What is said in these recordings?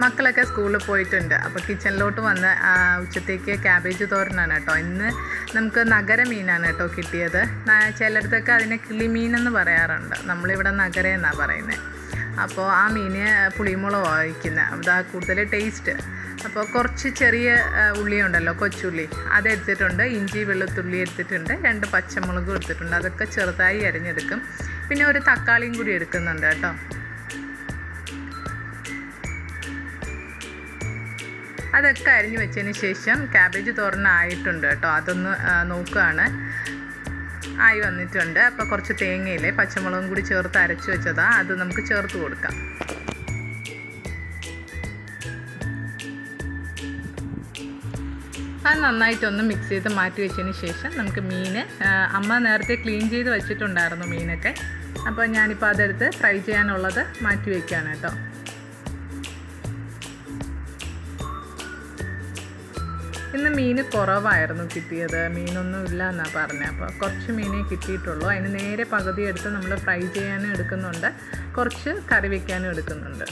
മക്കളൊക്കെ സ്കൂളിൽ പോയിട്ടുണ്ട്. അപ്പോൾ കിച്ചണിലോട്ട് വന്ന് ഉച്ചത്തേക്ക് ക്യാബേജ് തോരനാണ് കേട്ടോ. ഇന്ന് നമുക്ക് നഗര മീനാണ് കേട്ടോ കിട്ടിയത്. ചിലയിടത്തൊക്കെ അതിനെ കിളിമീനെന്ന് പറയാറുണ്ട്, നമ്മളിവിടെ നഗര എന്നാണ് പറയുന്നത്. അപ്പോൾ ആ മീന് പുളിമുളക് വയ്ക്കുന്നത്, അതാ കൂടുതൽ ടേസ്റ്റ്. അപ്പോൾ കുറച്ച് ചെറിയ ഉള്ളി ഉണ്ടല്ലോ, കൊച്ചുള്ളി, അതെടുത്തിട്ടുണ്ട്. ഇഞ്ചി വെളുത്തുള്ളി എടുത്തിട്ടുണ്ട്. 2 പച്ചമുളകും എടുത്തിട്ടുണ്ട്. അതൊക്കെ ചെറുതായി അരിഞ്ഞെടുക്കും. പിന്നെ ഒരു തക്കാളിയും കൂടി എടുക്കുന്നുണ്ട് കേട്ടോ. അതൊക്കെ അരിഞ്ഞ് വെച്ചതിന് ശേഷം ക്യാബേജ് തോരനായിട്ടുണ്ട് കേട്ടോ. അതൊന്ന് നോക്കുകയാണ്, ആയി വന്നിട്ടുണ്ട്. അപ്പോൾ കുറച്ച് തേങ്ങയില്ലേ, പച്ചമുളകും കൂടി ചേർത്ത് അരച്ച് വെച്ചതാണ്, അത് നമുക്ക് ചേർത്ത് കൊടുക്കാം. അത് നന്നായിട്ടൊന്ന് മിക്സ് ചെയ്ത് മാറ്റി വെച്ചതിന് ശേഷം നമുക്ക് മീൻ, അമ്മ നേരത്തെ ക്ലീൻ ചെയ്ത് വെച്ചിട്ടുണ്ടായിരുന്നു മീനൊക്കെ. അപ്പോൾ ഞാനിപ്പോൾ അതെടുത്ത് ഫ്രൈ ചെയ്യാനുള്ളത് മാറ്റി വയ്ക്കുകയാണ് കേട്ടോ. ഇന്ന് മീൻ കുറവായിരുന്നു കിട്ടിയത്, മീനൊന്നും ഇല്ല എന്നാണ് പറഞ്ഞത്. അപ്പോൾ കുറച്ച് മീനേ കിട്ടിയിട്ടുള്ളൂ. അതിന് നേരെ പകുതി എടുത്ത് നമ്മൾ ഫ്രൈ ചെയ്യാനും എടുക്കുന്നുണ്ട്, കുറച്ച് കറി വയ്ക്കാനും എടുക്കുന്നുണ്ട്.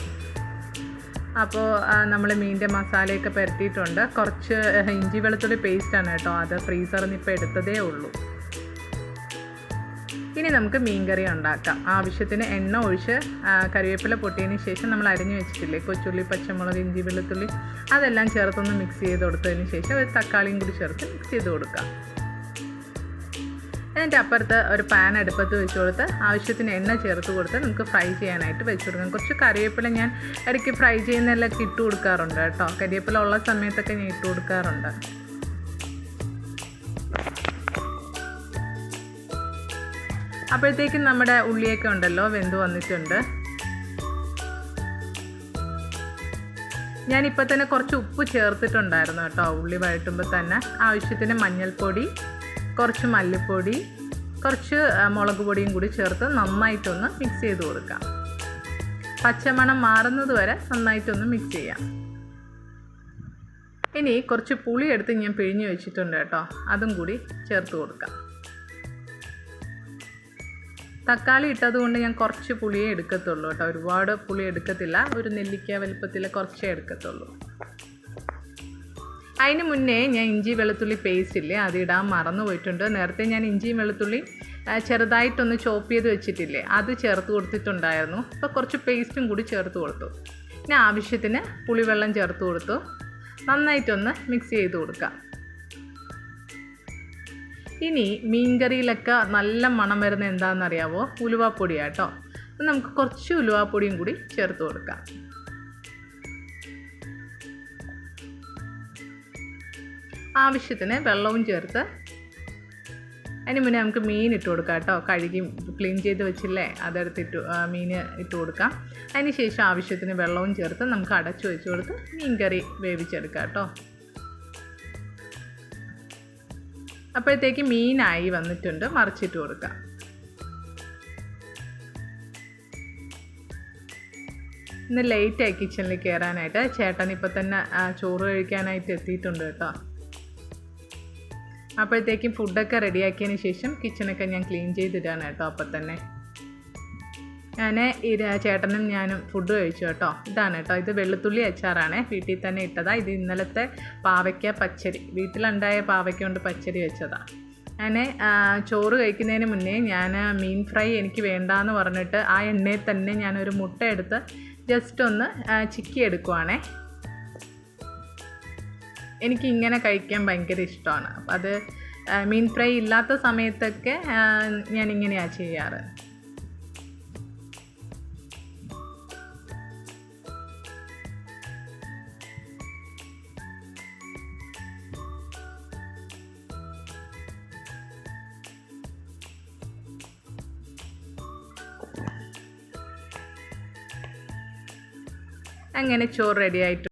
അപ്പോൾ നമ്മൾ മീനിൻ്റെ മസാലയൊക്കെ പുരട്ടിയിട്ടുണ്ട്. കുറച്ച് ഇഞ്ചി വെളുത്തുള്ളി പേസ്റ്റാണ് കേട്ടോ, അത് ഫ്രീസറിൽ നിന്ന് ഇപ്പോൾ എടുത്തതേ ഉള്ളൂ. ഇനി നമുക്ക് മീൻ കറി ഉണ്ടാക്കാം. ആവശ്യത്തിന് എണ്ണ ഒഴിച്ച് കറിവേപ്പില പൊട്ടിയതിന് ശേഷം നമ്മൾ അരിഞ്ഞു വെച്ചിട്ടില്ലേ കൊച്ചുള്ളി, പച്ചമുളക്, ഇഞ്ചി വെളുത്തുള്ളി, അതെല്ലാം ചേർത്തൊന്ന് മിക്സ് ചെയ്ത് കൊടുത്തതിന് ശേഷം ഒരു തക്കാളിയും കൂടി ചേർത്ത് മിക്സ് ചെയ്ത് കൊടുക്കാം. എന്നിട്ട് അപ്പുറത്ത് ഒരു പാൻ അടുപ്പത്ത് വെച്ച് കൊടുത്ത് ആവശ്യത്തിന് എണ്ണ ചേർത്ത് കൊടുത്ത് നമുക്ക് ഫ്രൈ ചെയ്യാനായിട്ട് വെച്ച് കൊടുക്കാം. കുറച്ച് കറിവേപ്പില ഞാൻ ഇടയ്ക്ക് ഫ്രൈ ചെയ്യുന്നതിലൊക്കെ ഇട്ട് കൊടുക്കാറുണ്ട് കേട്ടോ. കറിവേപ്പില ഉള്ള സമയത്തൊക്കെ ഞാൻ ഇട്ട് കൊടുക്കാറുണ്ട്. അപ്പോഴത്തേക്കും നമ്മുടെ ഉള്ളിയൊക്കെ ഉണ്ടല്ലോ വെന്ത് വന്നിട്ടുണ്ട്. ഞാനിപ്പോൾ തന്നെ കുറച്ച് ഉപ്പ് ചേർത്തിട്ടുണ്ടായിരുന്നു കേട്ടോ. ഉള്ളി വഴറ്റുമ്പോൾ തന്നെ ആവശ്യത്തിന് മഞ്ഞൾപ്പൊടി, കുറച്ച് മല്ലിപ്പൊടി, കുറച്ച് മുളക് പൊടിയും കൂടി ചേർത്ത് നന്നായിട്ടൊന്ന് മിക്സ് ചെയ്ത് കൊടുക്കാം. പച്ചമണം മാറുന്നത് വരെ നന്നായിട്ടൊന്ന് മിക്സ് ചെയ്യാം. ഇനി കുറച്ച് പുളി എടുത്ത് ഞാൻ പിഴിഞ്ഞ് വെച്ചിട്ടുണ്ട് കേട്ടോ, അതും കൂടി ചേർത്ത് കൊടുക്കാം. തക്കാളി ഇട്ടതുകൊണ്ട് ഞാൻ കുറച്ച് പുളിയേ എടുക്കത്തുള്ളൂ കേട്ടോ, ഒരുപാട് പുളി എടുക്കത്തില്ല. ഒരു നെല്ലിക്ക വലുപ്പത്തിൽ കുറച്ചേ എടുക്കത്തുള്ളൂ. അതിന് മുന്നേ ഞാൻ ഇഞ്ചി വെളുത്തുള്ളി പേസ്റ്റ് ഇല്ലേ, അതിടാൻ മറന്നു പോയിട്ടുണ്ട്. നേരത്തെ ഞാൻ ഇഞ്ചിയും വെളുത്തുള്ളി ചെറുതായിട്ടൊന്ന് ചോപ്പ് ചെയ്ത് വെച്ചിട്ടില്ലേ, അത് ചേർത്ത് കൊടുത്തിട്ടുണ്ടായിരുന്നു. അപ്പോൾ കുറച്ച് പേസ്റ്റും കൂടി ചേർത്ത് കൊടുത്തു. പിന്നെ ആവശ്യത്തിന് പുളിവെള്ളം ചേർത്ത് കൊടുത്തു. നന്നായിട്ടൊന്ന് മിക്സ് ചെയ്ത് കൊടുക്കാം. ഇനി മീൻകറിയിലൊക്കെ നല്ല മണം വരുന്നത് എന്താണെന്നറിയാവോ? ഉലുവാപ്പൊടിയാണ് കേട്ടോ. അപ്പം നമുക്ക് കുറച്ച് ഉലുവാപ്പൊടിയും കൂടി ചേർത്ത് കൊടുക്കാം. ആവശ്യത്തിന് വെള്ളവും ചേർത്ത് അതിന് മുന്നേ നമുക്ക് മീൻ ഇട്ട് കൊടുക്കാം കേട്ടോ. കഴുകി ക്ലീൻ ചെയ്ത് വെച്ചില്ലേ, അതെടുത്തിട്ട് മീൻ ഇട്ട് കൊടുക്കാം. അതിന് ശേഷം ആവശ്യത്തിന് വെള്ളവും ചേർത്ത് നമുക്ക് അടച്ചു വെച്ച് കൊടുത്ത് മീൻകറി വേവിച്ചെടുക്കാം കേട്ടോ. അപ്പോഴത്തേക്ക് മീനായി വന്നിട്ടുണ്ട്, മറിച്ചിട്ട് കൊടുക്കാം. ഇന്ന് ലേറ്റായി കിച്ചണിൽ കയറാനായിട്ട്. ചേട്ടൻ ഇപ്പോൾ തന്നെ ചോറ് കഴിക്കാനായിട്ട് എത്തിയിട്ടുണ്ട് കേട്ടോ. അപ്പോഴത്തേക്കും ഫുഡൊക്കെ റെഡിയാക്കിയതിന് ശേഷം കിച്ചണൊക്കെ ഞാൻ ക്ലീൻ ചെയ്തിട്ടാണ് കേട്ടോ. അപ്പം തന്നെ ചേട്ടനും ഞാനും ഫുഡ് കഴിച്ചു കേട്ടോ. ഇതാണ് കേട്ടോ, ഇത് വെളുത്തുള്ളി അച്ചാറാണ്, വീട്ടിൽ തന്നെ ഇട്ടതാണ്. ഇത് ഇന്നലത്തെ പാവയ്ക്ക പച്ചരി, വീട്ടിലുണ്ടായ പാവയ്ക്ക കൊണ്ട് പച്ചരി വെച്ചതാണ്. ഞാൻ ചോറ് കഴിക്കുന്നതിന് മുന്നേ ഞാൻ മീൻ ഫ്രൈ എനിക്ക് വേണ്ടാന്ന് പറഞ്ഞിട്ട് ആ എണ്ണയിൽ തന്നെ ഞാനൊരു മുട്ട എടുത്ത് ജസ്റ്റ് ഒന്ന് ചിക്കി എടുക്കുവാണേ. എനിക്കിങ്ങനെ കഴിക്കാൻ ഭയങ്കര ഇഷ്ടമാണ്. അത് മീൻ ഫ്രൈ ഇല്ലാത്ത സമയത്തൊക്കെ ഞാനിങ്ങനെയാണ് ചെയ്യാറ്. അങ്ങനെ ചോറ് റെഡി ആയിട്ട്